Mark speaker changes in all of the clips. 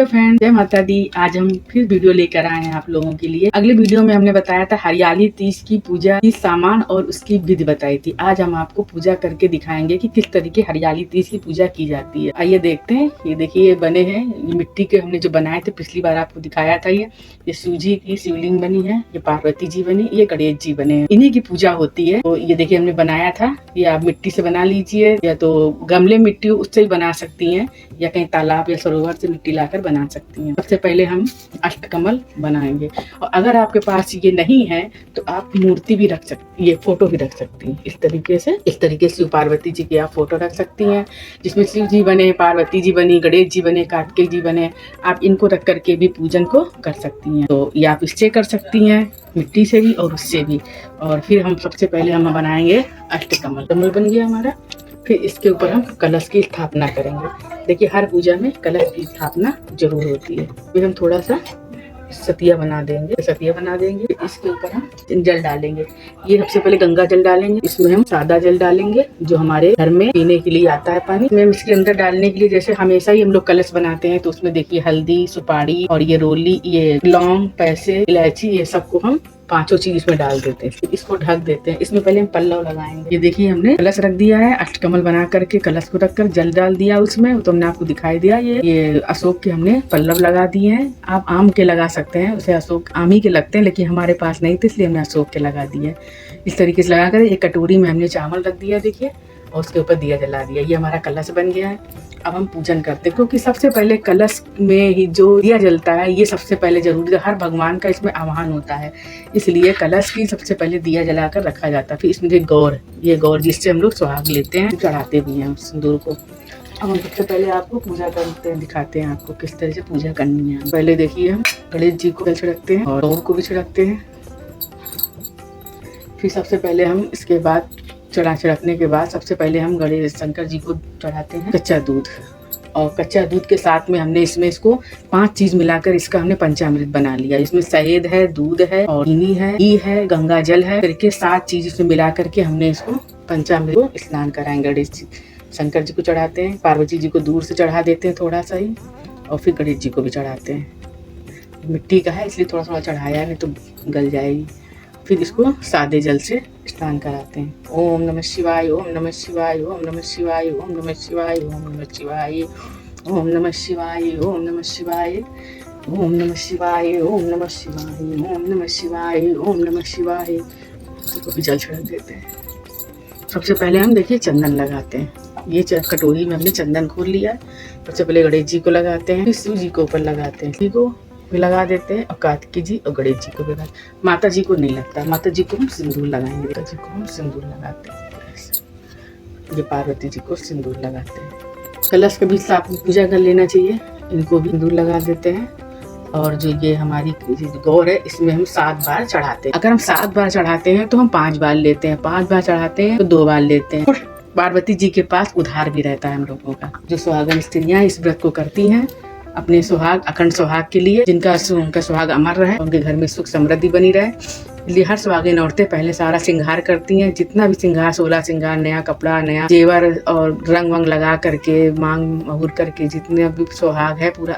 Speaker 1: Hello friend, जय माता दी। आज हम फिर वीडियो लेकर आए हैं आप लोगों के लिए। अगले वीडियो में हमने बताया था हरियाली तीज की पूजा की सामान और उसकी विधि बताई थी। आज हम आपको पूजा करके दिखाएंगे कि किस तरीके हरियाली तीज की पूजा की जाती है। आइए देखते हैं। ये देखिए, ये बने हैं, ये मिट्टी के हमने जो बनाए थे, पिछली बार आपको दिखाया था। ये शिव जी की शिवलिंग बनी है, ये पार्वती जी बनी, ये गणेश जी बने हैं। इन्हीं की पूजा होती है। तो ये देखिए हमने बनाया था। ये आप मिट्टी से बना लीजिए, या तो गमले मिट्टी उससे ही बना सकती हैं, या कहीं तालाब या सरोवर से मिट्टी लाकर बना सकती हैं। सबसे पहले हम अष्टकमल बनाएंगे, और अगर आपके पास ये नहीं है तो आप मूर्ति भी रख सकती, ये फोटो भी रख सकती हैं। इस तरीके से शिव पार्वती जी की आप फोटो रख सकती हैं, जिसमें शिव जी बने, पार्वती जी बनी, गणेश जी बने, कार्तिकेय जी बने। आप इनको रख करके भी पूजन को कर सकती हैं। तो ये आप इससे कर सकती हैं, मिट्टी से भी और उससे भी। और फिर हम सबसे पहले हम बनाएंगे अष्टकमल। कमल बन गया हमारा। फिर इसके ऊपर हम कलश की स्थापना करेंगे। देखिए, हर पूजा में कलश की स्थापना जरूर होती है। फिर हम थोड़ा सा सतिया बना देंगे, फिर इसके ऊपर हम जल डालेंगे। ये सबसे पहले गंगा जल डालेंगे। इसमें हम सादा जल डालेंगे, जो हमारे घर में पीने के लिए आता है पानी। इसमें इसके अंदर डालने के लिए, जैसे हमेशा ही हम लोग कलश बनाते हैं, तो उसमें देखिए हल्दी, सुपारी और ये रोली, ये लौंग, पैसे, इलायची, ये सबको हम पांचों चीज इसमें डाल देते हैं। इसको ढक देते हैं। इसमें पहले हम पल्लव लगाएंगे। ये देखिए, हमने कलश रख दिया है। अष्टकमल बना करके कलश को रखकर जल डाल दिया उसमें, तो हमने आपको दिखाई दिया। ये अशोक के हमने पल्लव लगा दिए हैं। आप आम के लगा सकते हैं, उसे अशोक आम ही के लगते हैं, लेकिन हमारे पास नहीं थे इसलिए हमने अशोक के लगा दिए। इस तरीके से लगाकर एक कटोरी में हमने चावल रख दिया, देखिए, और उसके ऊपर दिया जला दिया। ये हमारा कलश बन गया है। अब हम पूजन करते हैं, क्योंकि सबसे पहले कलश में ही जो दिया जलता है, ये सबसे पहले जरूरी है। हर भगवान का इसमें आह्वान होता है, इसलिए कलश की सबसे पहले दिया जलाकर रखा जाता है। फिर इसमें ये गौर जिससे हम लोग सुहाग लेते हैं, चढ़ाते भी हैं उस सिंदूर को। अब हम सबसे पहले आपको पूजा करते हैं, दिखाते हैं आपको किस तरह से पूजा करनी है। पहले देखिए, हम गणेश जी को छिड़कते हैं और गौर को भी छिड़कते हैं। फिर सबसे पहले हम इसके बाद छिड़कने के बाद सबसे पहले हम गणेश शंकर जी को चढ़ाते हैं कच्चा दूध। और कच्चा दूध के साथ में हमने इसको 5 चीज मिलाकर इसका हमने पंचामृत बना लिया। इसमें शहद है, दूध है, और चीनी है, घी है, गंगा जल है, करके 7 चीज इसमें मिला करके हमने इसको पंचामृत को स्नान कराएंगे। गणेश जी, शंकर जी को चढ़ाते हैं, पार्वती जी को दूर से चढ़ा देते हैं थोड़ा सा ही, और फिर गणेश जी को भी चढ़ाते हैं। मिट्टी का है इसलिए थोड़ा थोड़ा चढ़ाया, नहीं तो गल जाएगी। फिर इसको सादे जल से स्नान कराते हैं। ओम नमः शिवाय, ओम नमः शिवाय, ओम नमः शिवाय, ओम नमः शिवाय, ओम नमः शिवाय, ओम नमः शिवाय, ओम नमः शिवाय, ओम नमः शिवाय, ओम नमः शिवाय, ओम नमः शिवाय, ओम नमः शिवाय। इसको भी जल छिड़क देते हैं। सबसे पहले हम देखिए चंदन लगाते हैं। ये कटोरी में हमने चंदन खोल लिया। सबसे पहले गणेश जी को लगाते हैं, फिर शिव जी को ऊपर लगाते हैं, शिव को भी लगा देते हैं, और कार्तिकेय जी और गणेश जी को भी लगाते हैं। माता जी को नहीं लगता, माता जी को हम सिंदूर लगाएंगे। माता जी को हम सिंदूर लगाते हैं। ये पार्वती जी को सिंदूर लगाते हैं। कलश के बीच साथ में पूजा कर लेना चाहिए। इनको भी सिंदूर लगा देते हैं। और जो ये हमारी गौर है, इसमें हम 7 बार चढ़ाते हैं। अगर हम 7 बार चढ़ाते हैं तो हम 5 बार लेते हैं, 5 बार चढ़ाते हैं तो 2 बार लेते हैं। पार्वती जी के पास उधार भी रहता है हम लोगों का। जो सुहागन स्त्रियां इस व्रत को करती हैं, अपने सुहाग, अखंड सुहाग के लिए, उनका सुहाग अमर रहे, उनके घर में सुख समृद्धि बनी रहे, इसलिए हर सुहागिन औरतें पहले सारा श्रृंगार करती हैं। जितना भी श्रृंगार, 16 श्रृंगार, नया कपड़ा, नया जेवर और रंग वंग लगा करके, मांग महुर करके, जितने भी सुहाग है पूरा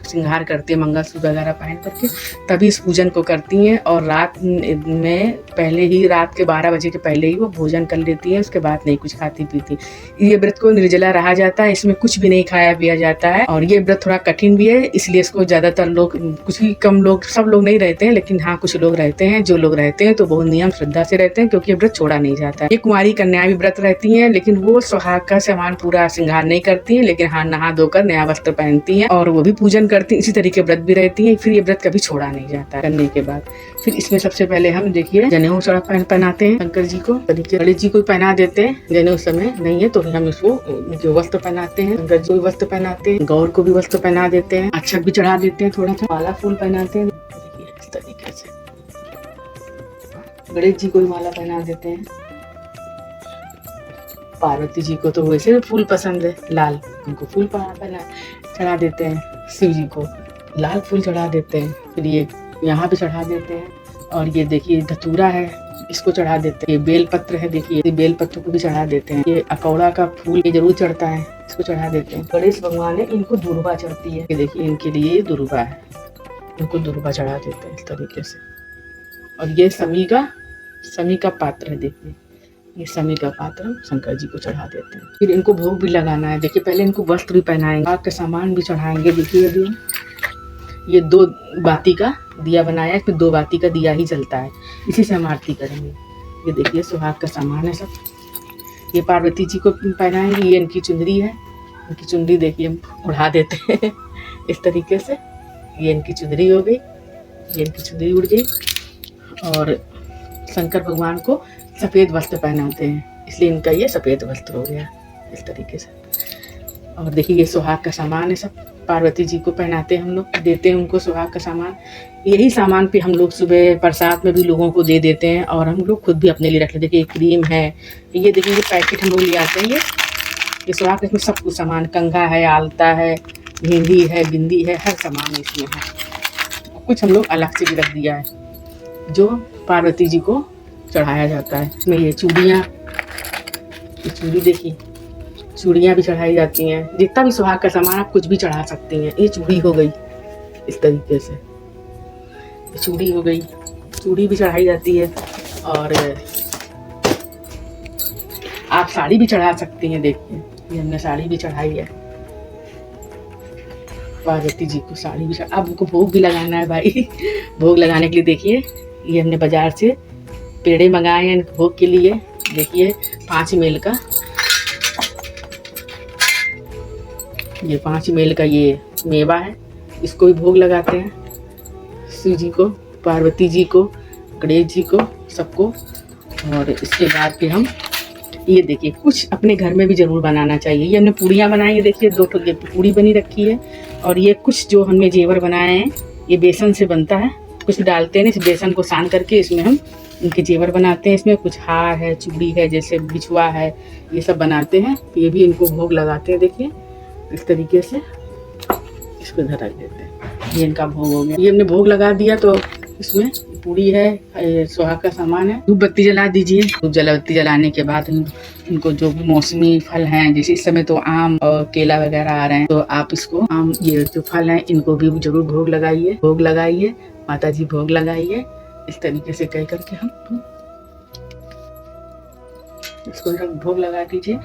Speaker 1: श्रृंगार करती है, मंगलसूत्र वगैरह पहन करके, तभी इस पूजन को करती हैं। और रात में पहले ही, रात के 12 बजे के पहले ही वो भोजन कर लेती हैं। उसके बाद नहीं कुछ खाती पीती। ये व्रत को निर्जला रहा जाता है, इसमें कुछ भी नहीं खाया पिया जाता है। और ये व्रत थोड़ा कठिन भी है, इसलिए इसको ज्यादातर लोग, कुछ ही कम लोग, सब लोग नहीं रहते हैं, लेकिन हाँ कुछ लोग रहते हैं। जो लोग रहते हैं तो बहुत नियम श्रद्धा से रहते हैं, क्योंकि ये व्रत छोड़ा नहीं जाता है। ये कुंवारी कन्या भी व्रत रहती हैं, लेकिन वो सुहाग का सामान पूरा श्रृंगार नहीं करती हैं, लेकिन हाँ नहा धोकर नया वस्त्र पहनती हैं और वो भी पूजन करती हैं। इसी तरीके व्रत भी रहती हैं। फिर ये व्रत कभी छोड़ा नहीं जाता है। करने के बाद फिर इसमें सबसे पहले हम देखिए जनेऊ पहनाते हैं शंकर जी को, गणेश जी को पहना देते हैं। जनेऊ समय नहीं है तो हम इसको जो वस्त्र पहनाते हैं, शंकर जी को वस्त्र पहनाते हैं, गौर को भी वस्त्र पहना देते हैं, अक्षत भी चढ़ा देते हैं, थोड़ा सा माला फूल पहनाते हैं। इस तरीके से गणेश जी को भी माला पहना देते हैं। पार्वती जी को तो वैसे भी फूल पसंद है, लाल, उनको फूल पहना चढ़ा देते हैं। शिव जी को लाल फूल चढ़ा देते हैं। फिर ये यहाँ भी चढ़ा देते हैं। और ये देखिए धतूरा है, इसको चढ़ा देते हैं। ये बेल पत्र है, देखिए ये बेल पत्र को भी चढ़ा देते हैं। ये अकौड़ा का फूल ये जरूर चढ़ता है, इसको चढ़ा देते हैं। गणेश भगवान है, इनको दुर्वा चढ़ती है, ये देखिए इनके लिए दुर्वा है, इनको दुर्वा चढ़ा देते हैं इस तरीके से। और ये समी का पात्र है, देखिए ये समी का पात्र हम शंकर जी को चढ़ा देते हैं। फिर इनको भोग भी लगाना है, देखिए पहले इनको वस्त्र भी पहनाएंगे, आग का सामान भी चढ़ाएंगे। देखिए अभी ये 2 बाती का दिया बनाया है, फिर 2 बाती का दिया ही जलता है, इसी से हम आरती करेंगे। ये देखिए सुहाग का सामान है सब, ये पार्वती जी को पहनाएंगे। ये इनकी चुनरी है, इनकी चुनरी देखिए हम उड़ा देते हैं इस तरीके से। ये इनकी चुनरी हो गई, ये इनकी चुनरी उड़ गई। और शंकर भगवान को सफ़ेद वस्त्र पहनाते हैं, इसलिए इनका ये सफ़ेद वस्त्र हो गया इस तरीके से। और देखिए ये सुहाग का सामान है सब, पार्वती जी को पहनाते हैं हम लोग, देते हैं उनको सुहाग का सामान। यही सामान पे हम लोग सुबह प्रसाद में भी लोगों को दे देते हैं और हम लोग खुद भी अपने लिए रख लेते हैं। देखिए क्रीम है, ये देखिए ये पैकेट हम लोग ले आते हैं। ये सुहाग इसमें सब कुछ सामान, कंघा है, आलता है, मेहंदी है, बिंदी है, हर सामान इसमें है। कुछ हम लोग अलग से भी रख दिया है जो पार्वती जी को चढ़ाया जाता है। इसमें ये चूड़ियाँ, ये चूड़ी देखिए, चूड़ियाँ भी चढ़ाई जाती हैं। जितना भी सुहाग का सामान आप कुछ भी चढ़ा सकती हैं। ये चूड़ी हो गई इस तरीके से, ये चूड़ी हो गई, चूड़ी भी चढ़ाई जाती है। और आप साड़ी भी चढ़ा सकती हैं, देखिए ये हमने साड़ी भी चढ़ाई है पार्वती जी को, साड़ी भी अब उनको भोग भी लगाना है भाई भोग लगाने के लिए देखिए ये हमने बाजार से पेड़े मंगाए हैं भोग के लिए। देखिए 5 मेल का, ये 5 मेल का ये मेवा है, इसको भी भोग लगाते हैं शिव जी को, पार्वती जी को, गणेश जी को, सबको। और इसके बाद फिर हम ये देखिए कुछ अपने घर में भी ज़रूर बनाना चाहिए। ये हमने पूड़ियाँ बनाई है, देखिए 2 पूड़ी बनी रखी है। और ये कुछ जो हमने जेवर बनाए हैं ये बेसन से बनता है, कुछ डालते हैं इस बेसन को सान करके, इसमें हम इनके जेवर बनाते हैं। इसमें कुछ हार है, चूड़ी है, जैसे बिछुआ है, ये सब बनाते हैं। ये भी इनको भोग लगाते हैं, देखिए इस तरीके से इसको धरा देते हैं। ये इनका भोग हो गया, ये हमने भोग लगा दिया। तो इसमें पूड़ी है, सुहाग का सामान है, धूप बत्ती जला दीजिए। धूप बत्ती जलाने के बाद इनको जो भी मौसमी फल हैं, जैसे इस समय तो आम और केला वगैरह आ रहे हैं, तो आप इसको आम, ये जो फल हैं इनको भी जरूर भोग लगाइए, माता जी भोग लगाइए। इस तरीके से कह करके हम इसको भोग लगा दीजिए।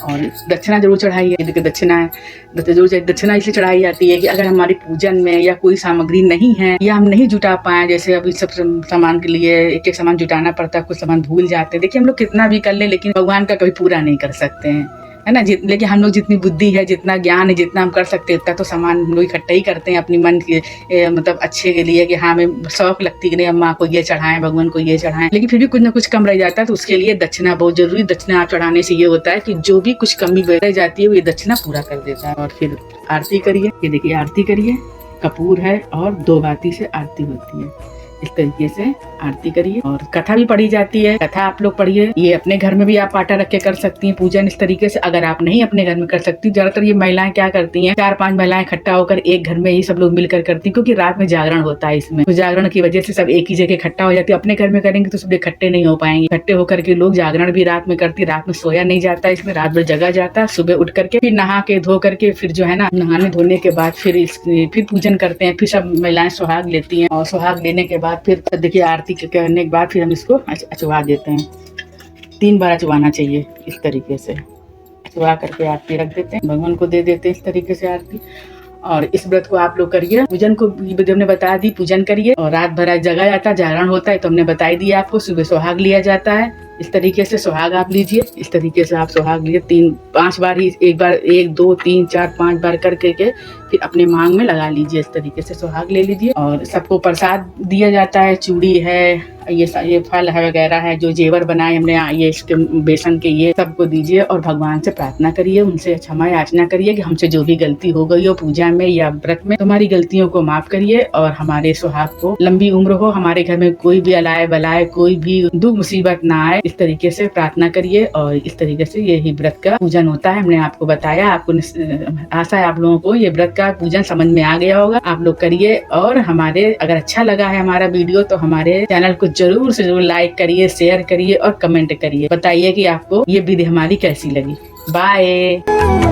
Speaker 1: और दक्षिणा जरूर चढ़ाइए। देखिए दक्षिणा इसलिए चढ़ाई जाती है कि अगर हमारी पूजन में या कोई सामग्री नहीं है या हम नहीं जुटा पाए, जैसे अभी सब सामान के लिए एक सामान जुटाना पड़ता है, कुछ सामान भूल जाते हैं। देखिए हम लोग कितना भी कर ले लेकिन भगवान का कभी पूरा नहीं कर सकते हैं, है ना। लेकिन हम लोग जितनी बुद्धि है, जितना ज्ञान है, जितना हम कर सकते हैं उतना तो सामान हम लोग इकट्ठा ही करते हैं अपनी मन के मतलब अच्छे के लिए, कि हाँ हमें शौक लगती है कि नहीं अम्मा को ये चढ़ाएं, भगवान को ये चढ़ाएं। लेकिन फिर भी कुछ ना कुछ कम रह जाता है, तो उसके लिए दक्षिणा बहुत जरूरी। दक्षिणा चढ़ाने से ये होता है कि जो भी कुछ कमी रह जाती है वो ये दक्षिणा पूरा कर देता है। और फिर आरती करिए, ये देखिए आरती करिए, कपूर है और 2 बाती से आरती होती है। इस तरीके से आरती करिए। और कथा भी पढ़ी जाती है, कथा आप लोग पढ़िए। ये अपने घर में भी आप पाटा रख के कर सकती हैं पूजन इस तरीके से। अगर आप नहीं अपने घर में कर सकती, ज्यादातर ये महिलाएं क्या करती हैं, 4-5 महिलाएं इकट्ठा होकर एक घर में ही सब लोग मिलकर करती हैं, क्योंकि रात में जागरण होता है इसमें, तो जागरण की वजह से सब एक ही जगह इकट्ठा हो जाती है। अपने घर में करेंगे तो सब इकट्ठे नहीं हो पाएंगे। इकट्ठे होकर के लोग जागरण भी रात में करती, रात में सोया नहीं जाता, इसमें रात भर जगा जाता है। सुबह उठ करके फिर नहा के धो करके फिर जो है ना, नहाने धोने के बाद फिर पूजन करते हैं। फिर सब महिलाएं सुहाग लेती हैं और सुहाग लेने के बाद फिर देखिए आरती करने के बाद फिर हम इसको अचवा देते हैं। 3 बार अचवाना चाहिए इस तरीके से, अचवा करके आरती रख देते हैं, भगवान को दे देते हैं इस तरीके से आरती। और इस व्रत को आप लोग करिए। पूजन को हमने बता दी, पूजन करिए। और रात भर जगा जाता है, जागरण होता है, तो हमने बताई दिया आपको। सुबह सुहाग लिया जाता है, इस तरीके से सुहाग आप लीजिए। इस तरीके से आप सुहाग लीजिए 3-5 बार ही, एक बार 1 2 3 4 5 बार करके के फिर अपने मांग में लगा लीजिए। इस तरीके से सुहाग ले लीजिए। और सबको प्रसाद दिया जाता है, चूड़ी है, ये फल है वगैरह है, जो जेवर बनाए हमने ये इसके बेसन के, ये सबको दीजिए। और भगवान से प्रार्थना करिए, उनसे क्षमा याचना करिए कि हमसे जो भी गलती हो गई हो पूजा में या व्रत में, तुम्हारी गलतियों को माफ करिए और हमारे सुहाग को लंबी उम्र हो, हमारे घर में कोई भी अलाय बलाय, कोई भी दुख मुसीबत ना आए। इस तरीके से प्रार्थना करिए। और इस तरीके से यही व्रत का पूजन होता है। हमने आपको बताया, आपको आशा है आप लोगों को ये व्रत का का पूजन समझ में आ गया होगा। आप लोग करिए, और हमारे अगर अच्छा लगा है हमारा वीडियो तो हमारे चैनल को जरूर से जरूर लाइक करिए, शेयर करिए और कमेंट करिए। बताइए कि आपको ये विधि हमारी कैसी लगी। बाय।